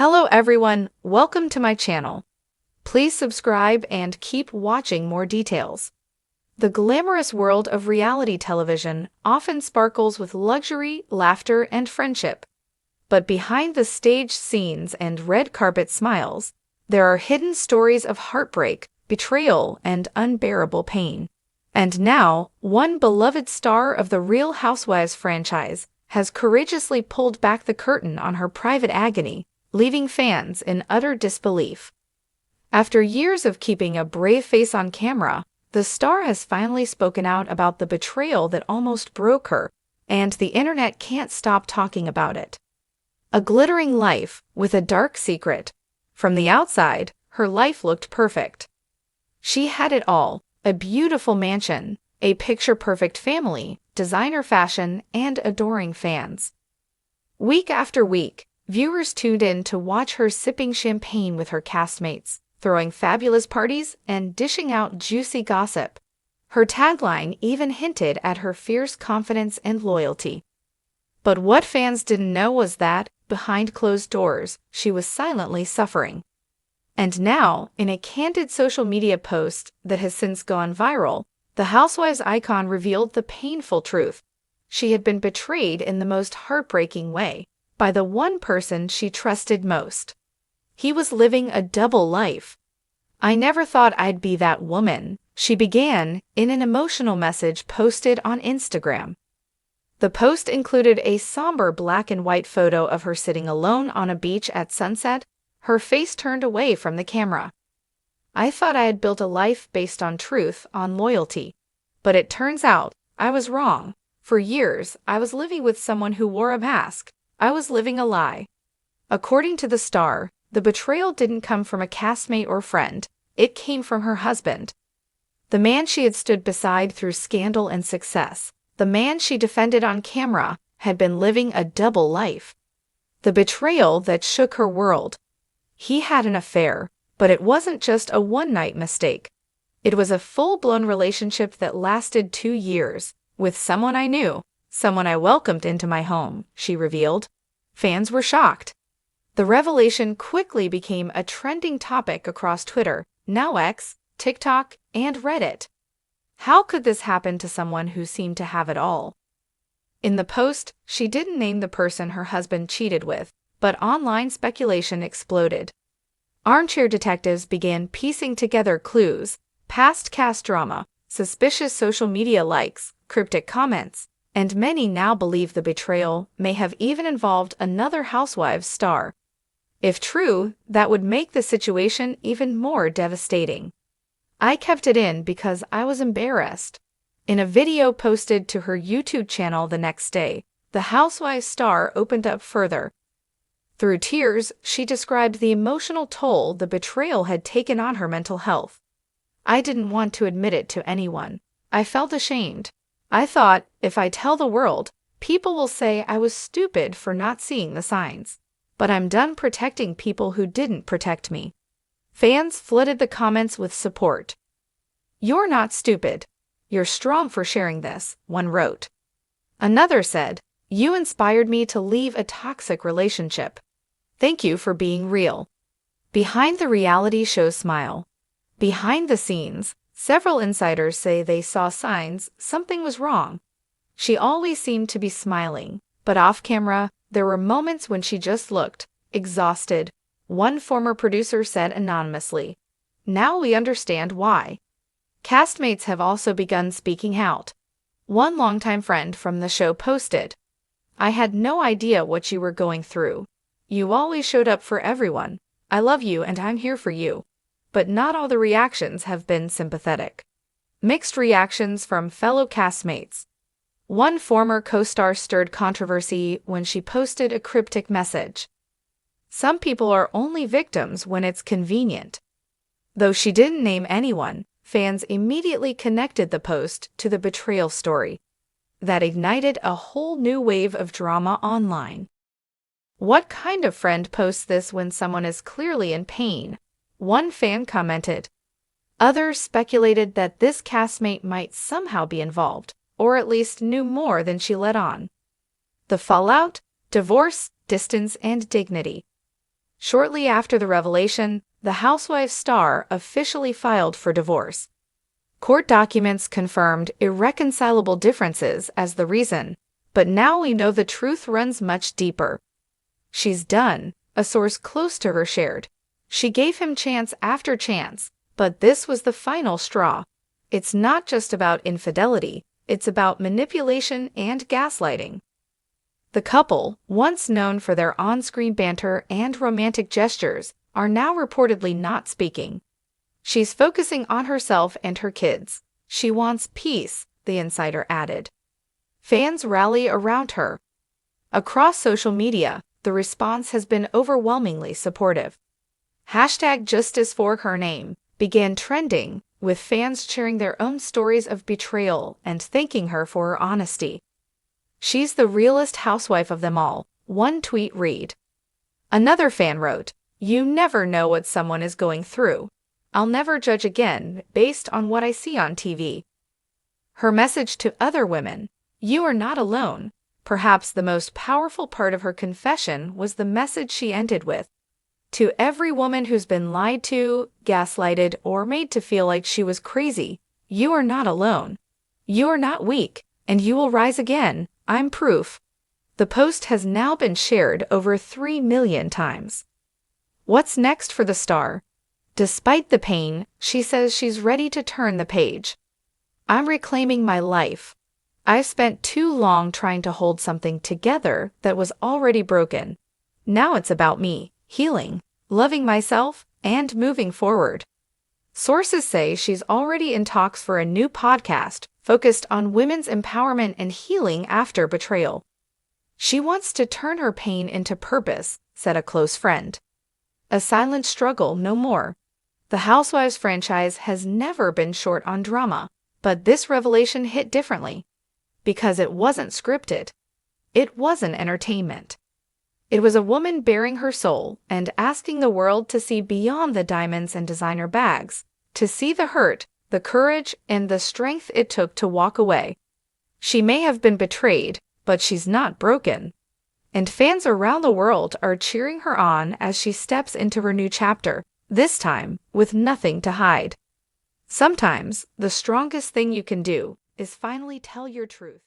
Hello everyone, welcome to my channel. Please subscribe and keep watching more details. The glamorous world of reality television often sparkles with luxury, laughter, and friendship. But behind the stage scenes and red carpet smiles, there are hidden stories of heartbreak, betrayal, and unbearable pain. And now, one beloved star of the Real Housewives franchise has courageously pulled back the curtain on her private agony, leaving fans in utter disbelief. After years of keeping a brave face on camera, the star has finally spoken out about the betrayal that almost broke her, and the internet can't stop talking about it. A glittering life with a dark secret. From the outside, her life looked perfect. She had it all: a beautiful mansion, a picture-perfect family, designer fashion, and adoring fans. Week after week, viewers tuned in to watch her sipping champagne with her castmates, throwing fabulous parties, and dishing out juicy gossip. Her tagline even hinted at her fierce confidence and loyalty. But what fans didn't know was that, behind closed doors, she was silently suffering. And now, in a candid social media post that has since gone viral, the Housewives icon revealed the painful truth. She had been betrayed in the most heartbreaking way, by the one person she trusted most. He was living a double life. "I never thought I'd be that woman," she began in an emotional message posted on Instagram. The post included a somber black and white photo of her sitting alone on a beach at sunset, her face turned away from the camera. "I thought I had built a life based on truth, on loyalty. But it turns out I was wrong. For years, I was living with someone who wore a mask. I was living a lie." According to the star, the betrayal didn't come from a castmate or friend, it came from her husband. The man she had stood beside through scandal and success, the man she defended on camera, had been living a double life. The betrayal that shook her world. He had an affair, but it wasn't just a one-night mistake. It was a full-blown relationship that lasted 2 years, with someone I knew, someone I welcomed into my home, she revealed. Fans were shocked. The revelation quickly became a trending topic across Twitter, now X, TikTok, and Reddit. How could this happen to someone who seemed to have it all? In the post, she didn't name the person her husband cheated with, but online speculation exploded. Armchair detectives began piecing together clues: past cast drama, suspicious social media likes, cryptic comments, and many now believe the betrayal may have even involved another Housewives star. If true, that would make the situation even more devastating. "I kept it in because I was embarrassed." In a video posted to her YouTube channel the next day, the Housewives star opened up further. Through tears, she described the emotional toll the betrayal had taken on her mental health. "I didn't want to admit it to anyone. I felt ashamed. I thought, if I tell the world, people will say I was stupid for not seeing the signs. But I'm done protecting people who didn't protect me." Fans flooded the comments with support. "You're not stupid. You're strong for sharing this," one wrote. Another said, "You inspired me to leave a toxic relationship. Thank you for being real." Behind the reality show's smile. Behind the scenes, several insiders say they saw signs something was wrong. She always seemed to be smiling, but off camera, there were moments when she just looked exhausted. One former producer said anonymously, "Now we understand why." Castmates have also begun speaking out. One longtime friend from the show posted, "I had no idea what you were going through. You always showed up for everyone. I love you and I'm here for you." But not all the reactions have been sympathetic. Mixed reactions from fellow castmates. One former co-star stirred controversy when she posted a cryptic message. "Some people are only victims when it's convenient." Though she didn't name anyone, fans immediately connected the post to the betrayal story. That ignited a whole new wave of drama online. "What kind of friend posts this when someone is clearly in pain?" one fan commented. Others speculated that this castmate might somehow be involved, or at least knew more than she let on. The fallout: divorce, distance, and dignity. Shortly after the revelation, the Housewives star officially filed for divorce. Court documents confirmed irreconcilable differences as the reason, but now we know the truth runs much deeper. "She's done," a source close to her shared. "She gave him chance after chance, but this was the final straw. It's not just about infidelity, it's about manipulation and gaslighting." The couple, once known for their on-screen banter and romantic gestures, are now reportedly not speaking. "She's focusing on herself and her kids. She wants peace," the insider added. Fans rally around her. Across social media, the response has been overwhelmingly supportive. #JusticeForHerName began trending, with fans sharing their own stories of betrayal and thanking her for her honesty. "She's the realest housewife of them all," one tweet read. Another fan wrote, "You never know what someone is going through. I'll never judge again based on what I see on TV." Her message to other women, "You are not alone." Perhaps the most powerful part of her confession was the message she ended with. "To every woman who's been lied to, gaslighted, or made to feel like she was crazy, you are not alone. You are not weak, and you will rise again. I'm proof." The post has now been shared over 3 million times. What's next for the star? Despite the pain, she says she's ready to turn the page. "I'm reclaiming my life. I've spent too long trying to hold something together that was already broken. Now it's about me, healing, loving myself, and moving forward." Sources say she's already in talks for a new podcast focused on women's empowerment and healing after betrayal. "She wants to turn her pain into purpose," said a close friend. "A silent struggle, no more." The Housewives franchise has never been short on drama, but this revelation hit differently. Because it wasn't scripted. It wasn't entertainment. It was a woman baring her soul and asking the world to see beyond the diamonds and designer bags, to see the hurt, the courage, and the strength it took to walk away. She may have been betrayed, but she's not broken. And fans around the world are cheering her on as she steps into her new chapter, this time with nothing to hide. Sometimes, the strongest thing you can do is finally tell your truth.